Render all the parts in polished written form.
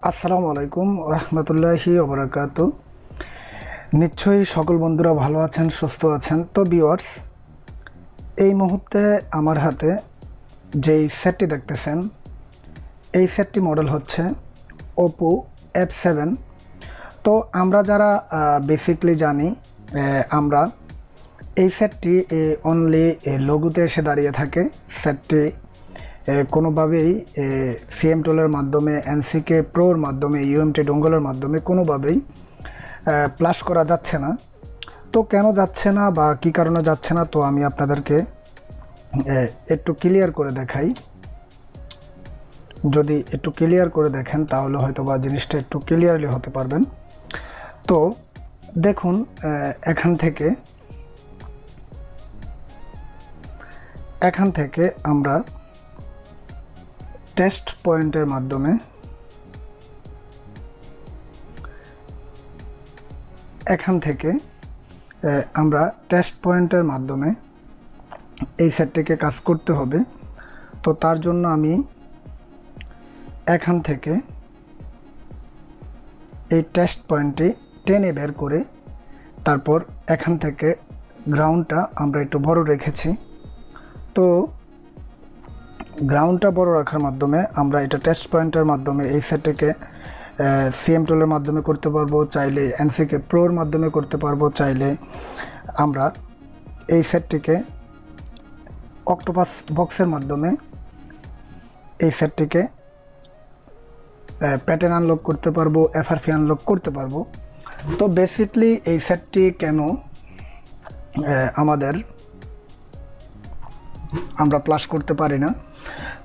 আসসালামু আলাইকুম রহমতুল্লাহি ওবরাকাতু। নিশ্চয়ই সকল বন্ধুরা ভালো আছেন, সুস্থ আছেন। তো ভিউয়ার্স, এই মুহূর্তে আমার হাতে যেই সেটটি দেখতেছেন, এই সেটটি মডেল হচ্ছে ওপো F7। তো আমরা যারা বেসিকলি জানি, আমরা এই সেটটি অনলি লোগোতে এসে দাঁড়িয়ে থাকে। সেটটি কোনোভাবেই সিএম টুলের মাধ্যমে, এনসিকে প্রোর মাধ্যমে, ইউএমটি ডোঙ্গলের মাধ্যমে কোনোভাবেই প্লাস করা যাচ্ছে না। তো কেন যাচ্ছে না বা কী কারণে যাচ্ছে না, তো আমি আপনাদেরকে একটু ক্লিয়ার করে দেখাই। যদি একটু ক্লিয়ার করে দেখেন তাহলে হয়তো বা জিনিসটা একটু ক্লিয়ারলি হতে পারবেন। তো দেখুন, এখান থেকে আমরা টেস্ট পয়েন্টের মাধ্যমে এই সেটটিকে কাজ করতে হবে। তো তার জন্য আমি এখান থেকে এই টেস্ট পয়েন্টটি টেনে বের করে তারপর এখান থেকে গ্রাউন্ডটা আমরা একটু বড় রেখেছি। তো গ্রাউন্ডটা বড় রাখার মাধ্যমে আমরা এটা টেস্ট পয়েন্টের মাধ্যমে এই সেটটিকে সিএম টুলের মাধ্যমে করতে পারবো, চাইলে এনসিকে প্রোর মাধ্যমে করতে পারবো, চাইলে আমরা এই সেটটিকে অক্টোপাস বক্সের মাধ্যমে এই সেটটিকে প্যাটার্ন আনলক করতে পারবো, এফআরপি আনলক করতে পারবো। তো বেসিকলি এই সেটটি কেন আমরা প্লাস করতে পারি না,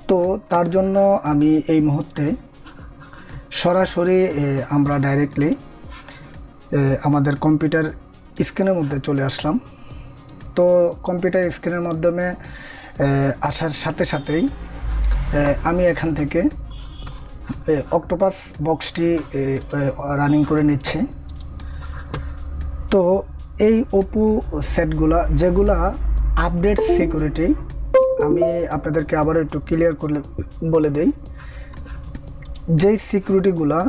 তো তার জন্য আমি এই মুহূর্তে সরাসরি আমরা ডাইরেক্টলি আমাদের কম্পিউটার স্ক্রিনের মধ্যে চলে আসলাম। তো কম্পিউটার স্ক্রিনের মাধ্যমে আসার সাথে সাথেই আমি এখান থেকে অক্টোপাস বক্সটি রানিং করে নিচ্ছি। তো এই ওপো সেটগুলা যেগুলা আপডেট সিকিউরিটি, আমি আপনাদেরকে আবার একটু ক্লিয়ার করে বলে দেই, যেই সিকিউরিটিগুলা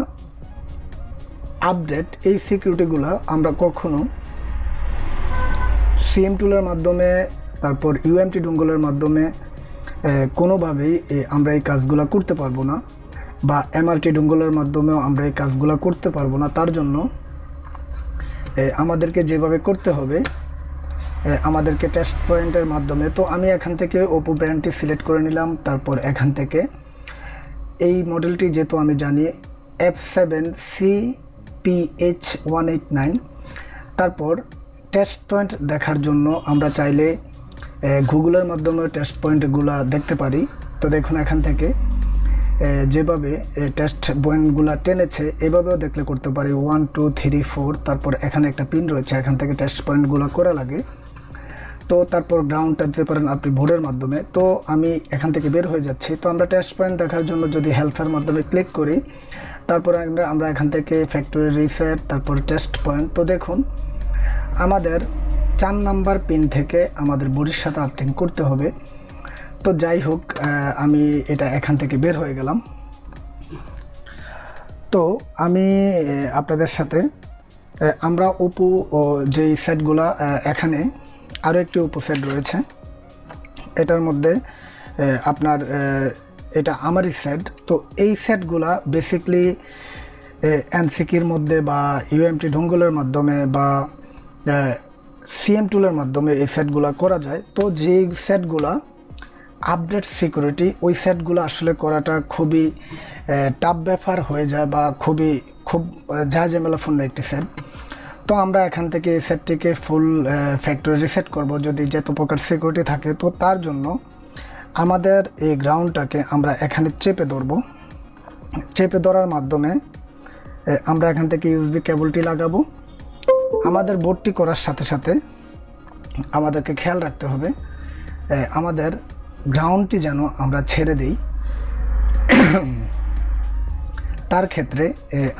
আপডেট, এই সিকিউরিটিগুলা আমরা কখনো সিএম টুলের মাধ্যমে, তারপর ইউএমটি ডোঙ্গলের মাধ্যমে কোনোভাবেই আমরা এই কাজগুলো করতে পারবো না, বা এমআরটি ডোঙ্গলের মাধ্যমেও আমরা এই কাজগুলো করতে পারবো না। তার জন্য আমাদেরকে যেভাবে করতে হবে, আমাদেরকে টেস্ট পয়েন্টের মাধ্যমে। তো আমি এখান থেকে ওপো ব্র্যান্ডটি সিলেক্ট করে নিলাম। তারপর এখান থেকে এই মডেলটি যেহেতু আমি জানি F7 CPH189, তারপর টেস্ট পয়েন্ট দেখার জন্য আমরা চাইলে গুগলের মাধ্যমে টেস্ট পয়েন্টগুলো দেখতে পারি। তো দেখুন, এখান থেকে যেভাবে টেস্ট পয়েন্টগুলো টেনেছে এভাবেও দেখলে করতে পারি। 1 2 3 4, তারপর এখানে একটা পিন রয়েছে, এখান থেকে টেস্ট পয়েন্টগুলো করা লাগে। তো তারপর গ্রাউন্ডটা দিতে পারেন আপনি বোর্ডের মাধ্যমে। তো আমি এখান থেকে বের হয়ে যাচ্ছি। তো আমরা টেস্ট পয়েন্ট দেখার জন্য যদি হেল্পের মাধ্যমে ক্লিক করি, তারপর আমরা এখান থেকে ফ্যাক্টরি রিসেট, তারপর টেস্ট পয়েন্ট। তো দেখুন, আমাদের 4 নাম্বার পিন থেকে আমাদের বোর্ডের সাথে আর্থিং করতে হবে। তো যাই হোক, আমি এটা এখান থেকে বের হয়ে গেলাম। তো আমি আপনাদের সাথে আমরা ওপো যেই সেটগুলা, এখানে আরও একটি ওপো সেট রয়েছে, এটার মধ্যে আপনার এটা আমারই সেট। তো এই সেটগুলা বেসিকলি এনসিকির মধ্যে বা ইউএমটি ডোঙ্গলের মাধ্যমে বা সিএম টুলের মাধ্যমে এই সেটগুলা করা যায়। তো যেই সেটগুলা আপডেট সিকিউরিটি, ওই সেটগুলো আসলে করাটা খুবই টাফ ব্যাপার হয়ে যায়, বা খুব ঝামেলাপূর্ণ একটি সেট। তো আমরা এখান থেকে এই সেটটিকে ফুল ফ্যাক্টরি রিসেট করব যদি যত প্রকার সিকিউরিটি থাকে। তো তার জন্য আমাদের এই গ্রাউন্ডটাকে আমরা এখানে চেপে ধরবো। চেপে ধরার মাধ্যমে আমরা এখান থেকে ইউএসবি কেবলটি লাগাবো। আমাদের বোর্ডটি করার সাথে সাথে আমাদেরকে খেয়াল রাখতে হবে আমাদের গ্রাউন্ডটি যেন আমরা ছেড়ে দিই, তার ক্ষেত্রে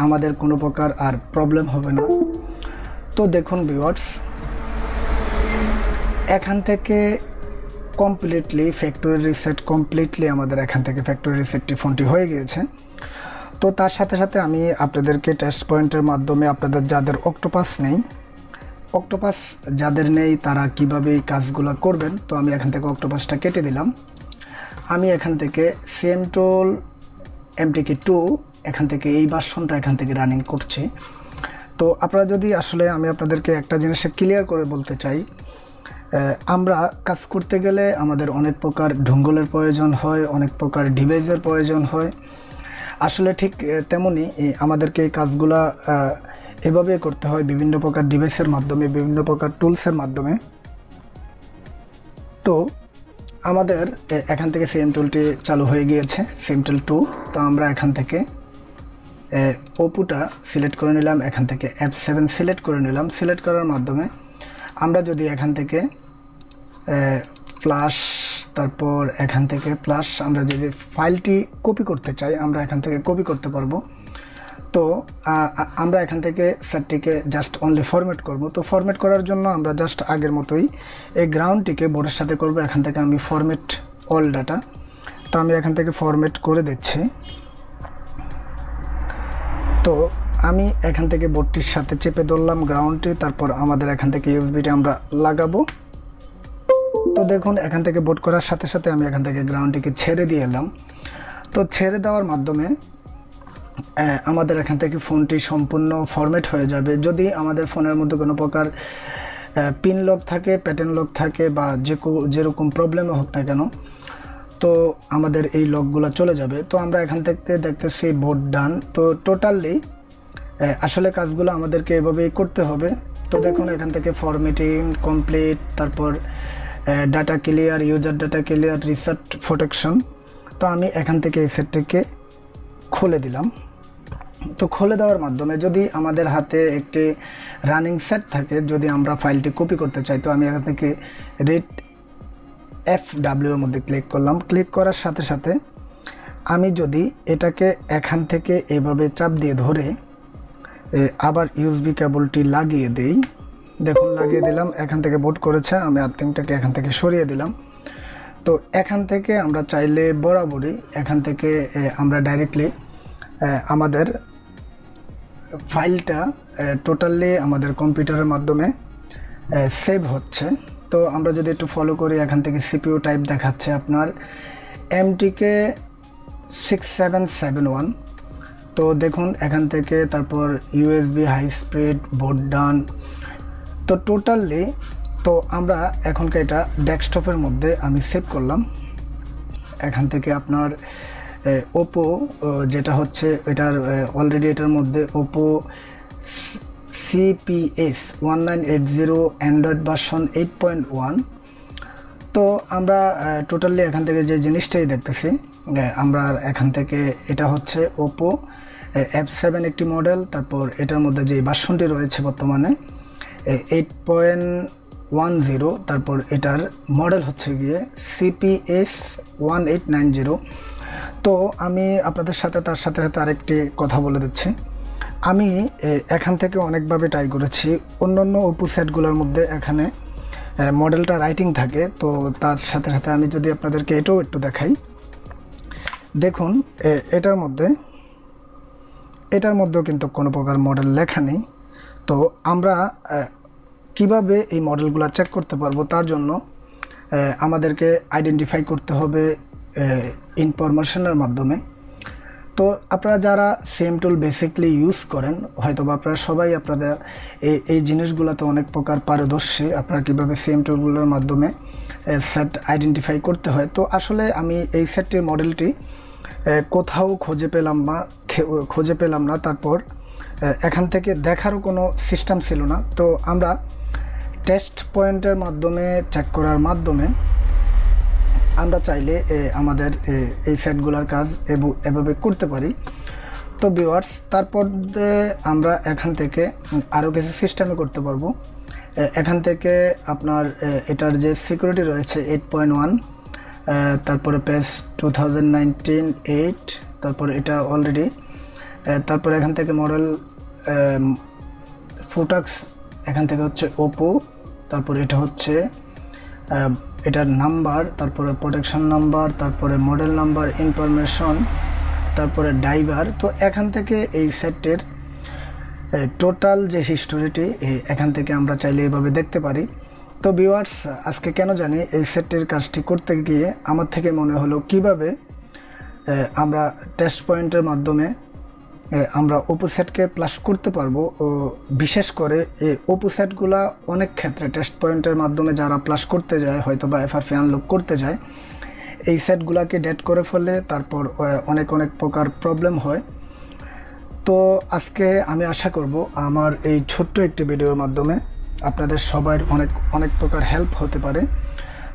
আমাদের কোনো প্রকার আর প্রবলেম হবে না। তো দেখুন ভিউয়ার্স, এখান থেকে কমপ্লিটলি ফ্যাক্টরি রিসেট কমপ্লিটলি আমাদের এখান থেকে ফ্যাক্টরি রিসেটটি ফোনটি হয়ে গিয়েছে। তো তার সাথে সাথে আমি আপনাদেরকে টেস্ট পয়েন্টের মাধ্যমে আপনাদের যাদের অক্টোপাস নেই, অক্টোপাস যাদের নেই তারা কীভাবে এই কাজগুলো করবেন, তো আমি এখান থেকে অক্টোপাসটা কেটে দিলাম। আমি এখান থেকে সিএমটুল MTK2 এখান থেকে এই ভার্সনটা এখান থেকে রানিং করছি। তো আপনারা যদি আসলে আমি আপনাদেরকে একটা জিনিসে ক্লিয়ার করে বলতে চাই, আমরা কাজ করতে গেলে আমাদের অনেক প্রকার ঢঙ্গলের প্রয়োজন হয়, অনেক প্রকার ডিভাইসের প্রয়োজন হয়। আসলে ঠিক তেমনই আমাদেরকে এই কাজগুলা এভাবে করতে হয়, বিভিন্ন প্রকার ডিভাইসের মাধ্যমে, বিভিন্ন প্রকার টুলসের মাধ্যমে। তো আমাদের এখান থেকে সিএমটুলটি চালু হয়ে গিয়েছে, সিএমটুল 2। তো আমরা এখান থেকে ওপোটা সিলেক্ট করে নিলাম, এখান থেকে F7 সিলেক্ট করে নিলাম। সিলেক্ট করার মাধ্যমে আমরা যদি এখান থেকে প্লাস, তারপর এখান থেকে প্লাস, আমরা যদি ফাইলটি কপি করতে চাই আমরা এখান থেকে কপি করতে পারবো। তো আমরা এখান থেকে সেটটিকে জাস্ট অনলি ফরম্যাট করব। তো ফরম্যাট করার জন্য আমরা জাস্ট আগের মতোই এই গ্রাউন্ডটিকে বোর্ডের সাথে করব। এখান থেকে আমি ফরম্যাট অল ডাটা, তো আমি এখান থেকে ফরম্যাট করে দিচ্ছি। তো আমি এখান থেকে বোর্ডটির সাথে চেপে ধরলাম গ্রাউন্ডটি, তারপর আমাদের এখান থেকে ইউএসবিটি আমরা লাগাবো। তো দেখুন এখান থেকে বোর্ড করার সাথে সাথে আমি এখান থেকে গ্রাউন্ডটিকে ছেড়ে দিয়ে এলাম। তো ছেড়ে দেওয়ার মাধ্যমে আমাদের এখান থেকে ফোনটি সম্পূর্ণ ফরম্যাট হয়ে যাবে। যদি আমাদের ফোনের মধ্যে কোনো প্রকার পিন লক থাকে, প্যাটার্ন লক থাকে, বা যেরকম প্রবলেম হোক না কেন, তো আমাদের এই লকগুলো চলে যাবে। তো আমরা এখান থেকে দেখতেছি বোর্ড ডান। তো টোটালি আসলে কাজগুলো আমাদেরকে এভাবেই করতে হবে। তো দেখুন এখান থেকে ফরম্যাটিং কমপ্লিট, তারপর data clear, user data clear, reset protection. তো আমি এখান থেকে এই সেটটিকে খুলে দিলাম। তো খুলে দেওয়ার মাধ্যমে যদি আমাদের হাতে একটি রানিং সেট থাকে, যদি আমরা ফাইলটি কপি করতে চাই, তো আমি এখান থেকে রিড FW এর মধ্যে ক্লিক করলাম। ক্লিক করার সাথে সাথে আমি যদি এটাকে এখান থেকে এভাবে চাপ দিয়ে ধরে আবার ইউএসবি কেবলটি লাগিয়ে দেই, দেখুন লাগিয়ে দিলাম, এখান থেকে বুট করেছে। আমি আর্থিংটাকে এখান থেকে সরিয়ে দিলাম। তো এখান থেকে আমরা চাইলে বরাবরই এখান থেকে আমরা ডাইরেক্টলি আমাদের ফাইলটা টোটালি আমাদের কম্পিউটারের মাধ্যমে সেভ হচ্ছে। তো আমরা যদি একটু ফলো করি, এখান থেকে CPU টাইপ দেখাচ্ছে আপনার MTK6771। তো দেখুন এখান থেকে, তারপর USB হাই স্পিড, বোর্ড ডান। তো টোটালি তো আমরা এখনকে এটা ডেস্কটপের মধ্যে আমি সেভ করলাম। এখান থেকে আপনার ওপো যেটা হচ্ছে এটার অলরেডি এটার মধ্যে ওপো CPS 1980 অ্যান্ড্রয়েড ভার্সন 8.1। তো আমরা টোটালি এখান থেকে যে জিনিসটাই দেখতেছি, আমরা এখান থেকে এটা হচ্ছে ওপো F7 একটি মডেল, তারপর এটার মধ্যে যে ভার্সনটি রয়েছে বর্তমানে 8.10, তারপর এটার মডেল হচ্ছে গিয়ে CPS 1890। তো আমি আপনাদের সাথে তার সাথে আরেকটি কথা বলে দিচ্ছি। আমি এখান থেকে অনেকভাবে ট্রাই করেছি, অন্যান্য ওপো সেটগুলোর মধ্যে এখানে মডেলটা রাইটিং থাকে। তো তার সাথে সাথে আমি যদি আপনাদেরকে এটাও একটু দেখাই, দেখুন এটার মধ্যেও কিন্তু কোনো প্রকার মডেল লেখা নেই। তো আমরা কিভাবে এই মডেলগুলো চেক করতে পারবো, তার জন্য আমাদেরকে আইডেন্টিফাই করতে হবে ইনফরমেশনের মাধ্যমে। তো আপনারা যারা সিএমটুল বেসিকলি ইউজ করেন, হয়তো বা আপনারা সবাই আপনাদের এই জিনিসগুলোতে অনেক প্রকার পারদর্শী, আপনারা কীভাবে সিএমটুলগুলোর মাধ্যমে সেট আইডেন্টিফাই করতে হয়। তো আসলে আমি এই সেটটির মডেলটি কোথাও খুঁজে পেলাম না, তারপর এখান থেকে দেখারও কোনো সিস্টেম ছিল না। তো আমরা টেস্ট পয়েন্টের মাধ্যমে চেক করার মাধ্যমে আমরা চাইলে আমাদের এই সেটগুলোর কাজ এভাবে করতে পারি। তো ভিউয়ার্স, তারপর আমরা এখান থেকে আরও কিছু সিস্টেমে করতে পারবো। এখান থেকে আপনার এটার যে সিকিউরিটি রয়েছে 8.1, তারপরে পেজ 2019 8, তারপর এটা অলরেডি, তারপর এখান থেকে মডেল ফোটাক্স, এখান থেকে হচ্ছে ওপো, তারপর এটা হচ্ছে এটার নাম্বার, তারপরে প্রোটেকশন নাম্বার, তারপরে মডেল নাম্বার ইনফরমেশন, তারপরে ডাইভার। তো এখান থেকে এই সেটটির টোটাল যে হিস্টোরিটি এখান থেকে আমরা চাইলে এভাবে দেখতে পারি। তো ভিউয়ার্স, আজকে কেন জানি এই সেটটির কাজটি করতে গিয়ে আমার থেকে মনে হলো কিভাবে আমরা টেস্ট পয়েন্টের মাধ্যমে আমরা ওপো সেটকে প্লাস করতে পারবো। ও বিশেষ করে এই ওপো সেটগুলা অনেক ক্ষেত্রে টেস্ট পয়েন্টের মাধ্যমে যারা প্লাস করতে যায়, হয়তো বা এফআরপি আনলক করতে যায়, এই সেটগুলাকে ডেট করে ফেলে, তারপর অনেক প্রকার প্রবলেম হয়। তো আজকে আমি আশা করব আমার এই ছোট্ট একটি ভিডিওর মাধ্যমে আপনাদের সবার অনেক প্রকার হেল্প হতে পারে।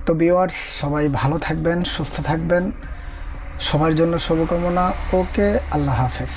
তো ভিউয়ার্স, সবাই ভালো থাকবেন, সুস্থ থাকবেন, সবার জন্য শুভকামনা। ওকে, আল্লাহ হাফেজ।